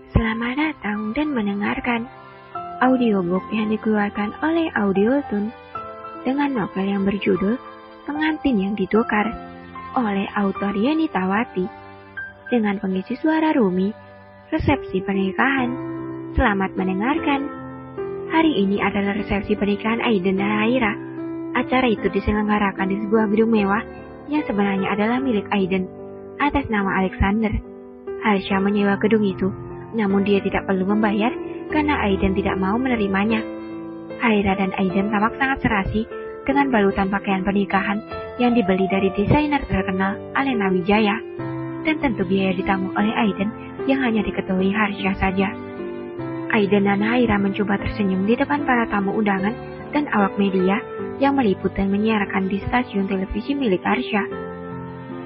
Selamat datang dan mendengarkan audiobook yang dikeluarkan oleh Audiotune dengan novel yang berjudul Pengantin yang Ditukar oleh autor Yeni Tawati dengan pengisi suara Rumi, resepsi pernikahan. Selamat mendengarkan. Hari ini adalah resepsi pernikahan Aiden dan Haira. Acara itu diselenggarakan di sebuah gedung mewah yang sebenarnya adalah milik Aiden atas nama Alexander. Harsha menyewa gedung itu, namun dia tidak perlu membayar karena Aiden tidak mau menerimanya. Haira dan Aiden tampak sangat serasi dengan balutan pakaian pernikahan yang dibeli dari desainer terkenal Alena Wijaya, dan tentu biaya ditanggung oleh Aiden yang hanya diketahui Harsha saja. Aiden dan Haira mencoba tersenyum di depan para tamu undangan dan awak media yang meliput dan menyiarkan di stasiun televisi milik Harsha.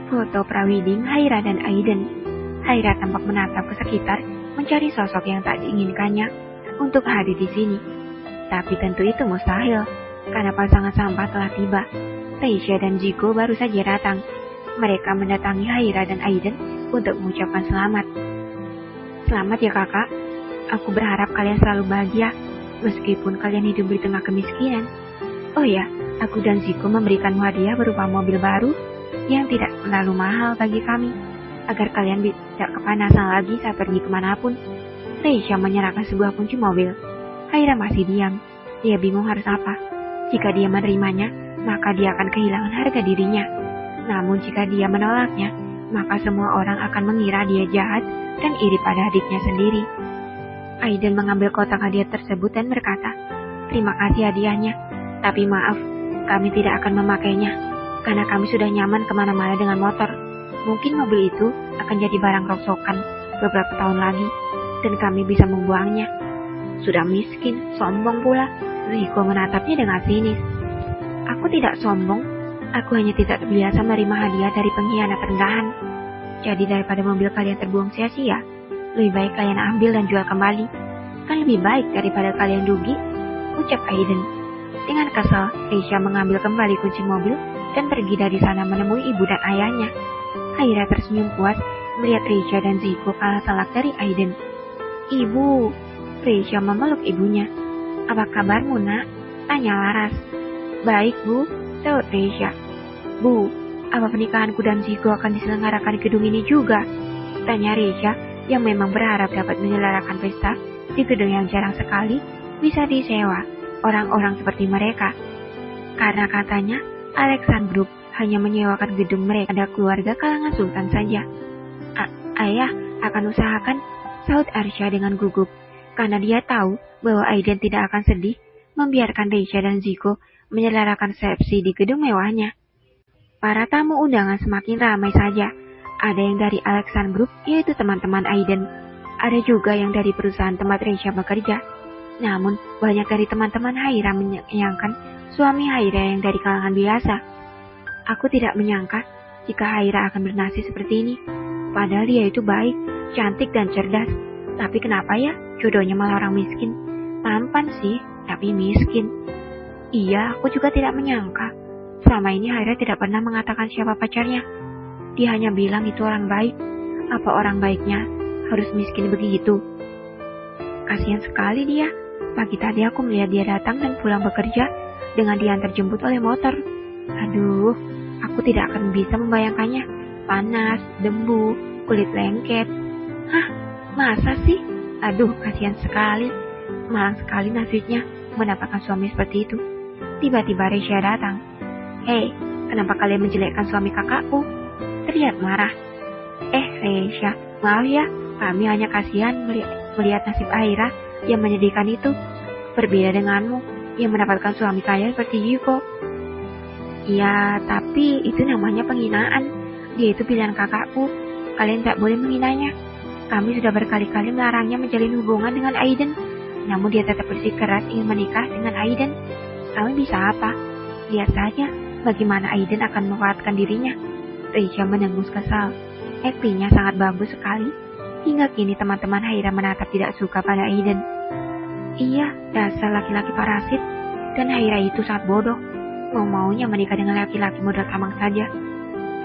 Foto prawedding Haira dan Aiden. Haira tampak menatap ke sekitar mencari sosok yang tak diinginkannya untuk hadir di sini. Tapi tentu itu mustahil, karena pasangan sampah telah tiba. Reisha dan Jiko baru saja datang. Mereka mendatangi Haira dan Aiden untuk mengucapkan selamat. Selamat ya kakak, aku berharap kalian selalu bahagia, meskipun kalian hidup di tengah kemiskinan. Oh ya, aku dan Jiko memberikan hadiah berupa mobil baru yang tidak terlalu mahal bagi kami, agar kalian tidak kepanasan lagi saat pergi kemanapun. Reisha menyerahkan sebuah kunci mobil. Haira masih diam. Dia bingung harus apa. Jika dia menerimanya, maka dia akan kehilangan harga dirinya. Namun jika dia menolaknya, maka semua orang akan mengira dia jahat dan iri pada adiknya sendiri. Aiden mengambil kotak hadiah tersebut dan berkata, "Terima kasih hadiahnya, tapi maaf, kami tidak akan memakainya, karena kami sudah nyaman kemana-mana dengan motor. Mungkin mobil itu akan jadi barang rongsokan beberapa tahun lagi, dan kami bisa membuangnya." Sudah miskin, sombong pula. Riko menatapnya dengan sinis. "Aku tidak sombong, aku hanya tidak terbiasa menerima hadiah dari pengkhianat rendahan. Jadi daripada mobil kalian terbuang sia-sia, lebih baik kalian ambil dan jual kembali. Kan lebih baik daripada kalian rugi," ucap Aiden. Dengan kesal, Reisha mengambil kembali kunci mobil dan pergi dari sana menemui ibu dan ayahnya. Haira tersenyum puas melihat Reisha dan Ziko kalah telak dari Aiden. "Ibu," Reisha memeluk ibunya. "Apa kabarmu nak?" tanya Laras. "Baik bu," jawab Reisha. "Bu, apa pernikahanku dan Ziko akan diselenggarakan di gedung ini juga?" tanya Reisha yang memang berharap dapat menyelenggarakan pesta di gedung yang jarang sekali bisa disewa orang-orang seperti mereka. Karena katanya Alexander Group hanya menyewakan gedung mereka pada keluarga kalangan sultan saja. "Ayah akan usahakan," sahut Harsha dengan gugup, karena dia tahu bahwa Aiden tidak akan sedih membiarkan Reisha dan Ziko menyelenggarakan resepsi di gedung mewahnya. Para tamu undangan semakin ramai saja. Ada yang dari Alexander Group, yaitu teman-teman Aiden. Ada juga yang dari perusahaan tempat Reisha bekerja. Namun, banyak dari teman-teman Haira menyayangkan suami Haira yang dari kalangan biasa. "Aku tidak menyangka jika Haira akan bernasib seperti ini. Padahal dia itu baik, cantik dan cerdas. Tapi kenapa ya jodohnya malah orang miskin? Tampan sih, tapi miskin." "Iya, aku juga tidak menyangka. Selama ini Haira tidak pernah mengatakan siapa pacarnya. Dia hanya bilang itu orang baik. Apa orang baiknya harus miskin begitu? Kasihan sekali dia. Pagi tadi aku melihat dia datang dan pulang bekerja dengan diantar jemput oleh motor. Aduh, aku tidak akan bisa membayangkannya. Panas, debu, kulit lengket. Hah, masa sih? Aduh, kasihan sekali. Malang sekali nasibnya mendapatkan suami seperti itu." Tiba-tiba Reisha datang. "Hei, kenapa kalian menjelekkan suami kakakku?" terlihat marah. Reisha, maaf ya, kami hanya kasihan melihat nasib Haira yang menyedihkan itu. Berbeda denganmu yang mendapatkan suami kaya seperti Jiko." "Ya, tapi itu namanya penghinaan. Dia itu pilihan kakakku. Kalian tak boleh menghinanya. Kami sudah berkali-kali melarangnya menjalin hubungan dengan Aiden, namun dia tetap bersikeras ingin menikah dengan Aiden. Kami bisa apa? Lihat saja bagaimana Aiden akan menguatkan dirinya." Reisha mendengus kesal. Aktingnya sangat bagus sekali. Hingga kini teman-teman Haira menatap tidak suka pada Aiden. Iya, dasar laki-laki parasit. Dan Haira itu sangat bodoh. Mau-maunya menikah dengan laki-laki modal tamang saja.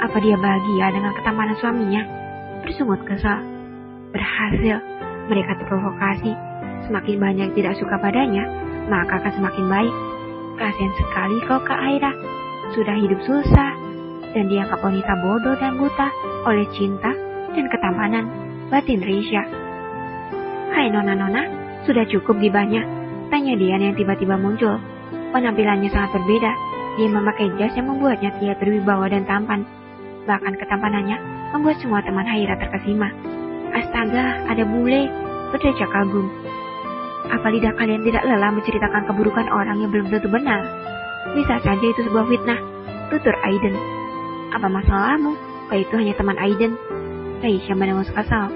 Apa dia bahagia dengan ketampanan suaminya? Bersungut kesal. Berhasil. Mereka terprovokasi. Semakin banyak tidak suka padanya, maka akan semakin baik. Kasihan sekali kau Kak Haira. Sudah hidup susah, dan dianggap wanita bodoh dan buta oleh cinta dan ketampanan batin Reisha. Hai nona-nona, sudah cukup gibahnya? Tanya Dian yang tiba-tiba muncul. Penampilannya sangat berbeda. Dia memakai jas yang membuatnya terlihat berwibawa dan tampan. Bahkan ketampanannya membuat semua teman Haira terkesima. Astaga, ada bule, berdecak kagum. Apa lidah kalian tidak lelah menceritakan keburukan orang yang belum tentu benar? Bisa saja itu sebuah fitnah, tutur Aiden. Apa masalahmu? Kau itu hanya teman Aiden. Reisha mendengus kesal.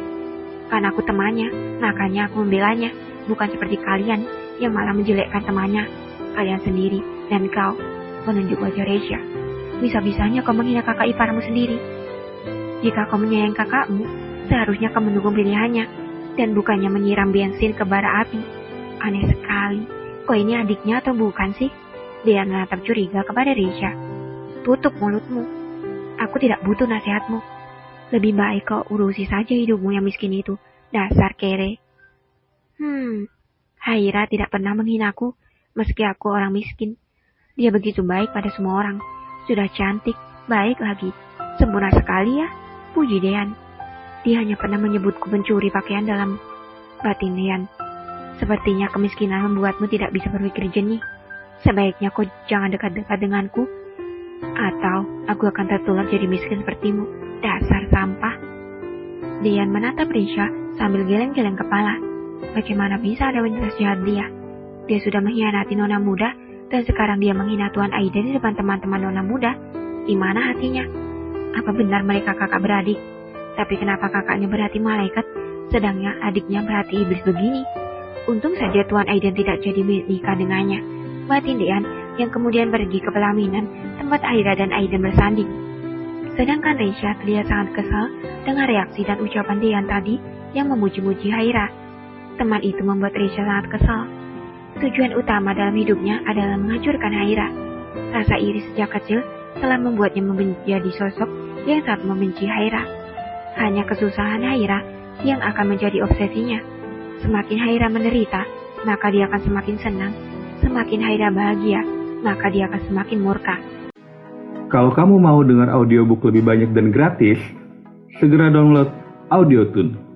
Karena aku temannya, makanya aku membelanya. Bukan seperti kalian yang malah menjelekkan temannya. Kalian sendiri dan kau, menunjuk wajah Reisha. Bisa-bisanya kau menghina kakak iparmu sendiri. Jika kau menyayangi kakakmu, seharusnya kau mendukung pilihannya dan bukannya menyiram bensin ke bara api. Aneh sekali. Kau ini adiknya atau bukan sih? Dia menatap curiga kepada Reisha. Tutup mulutmu. Aku tidak butuh nasihatmu. Lebih baik kau urusi saja hidupmu yang miskin itu. Dasar kere. Haira tidak pernah menghinaku, meski aku orang miskin. Dia begitu baik pada semua orang. Sudah cantik, baik lagi. Sempurna sekali ya, puji Dean. Dia hanya pernah menyebutku pencuri pakaian dalam batin Dean. Sepertinya kemiskinan membuatmu tidak bisa berpikir jernih. Sebaiknya kau jangan dekat-dekat denganku, atau aku akan tertular jadi miskin sepertimu. Dasar sampah. Dean menatap Reisha sambil geleng-geleng kepala. Bagaimana bisa ada wanita sejahat dia? Dia sudah mengkhianati nona muda, dan sekarang dia menghina Tuan Aiden di depan teman-teman nona muda. Di mana hatinya? Apa benar mereka kakak beradik? Tapi kenapa kakaknya berhati malaikat, sedangnya adiknya berhati iblis begini? Untung saja Tuan Aiden tidak jadi menikah dengannya. Batin Dean yang kemudian pergi ke pelaminan tempat Haira dan Aiden bersanding. Sedangkan Reisha terlihat sangat kesal dengan reaksi dan ucapan Dean tadi yang memuji-muji Haira. Teman itu membuat Reisha sangat kesal. Tujuan utama dalam hidupnya adalah menghancurkan Haira. Rasa iri sejak kecil telah membuatnya menjadi sosok yang sangat membenci Haira. Hanya kesusahan Haira yang akan menjadi obsesinya. Semakin Haira menderita, maka dia akan semakin senang. Semakin Haira bahagia, maka dia akan semakin murka. Kalau kamu mau dengar audiobook lebih banyak dan gratis, segera download Audiotune.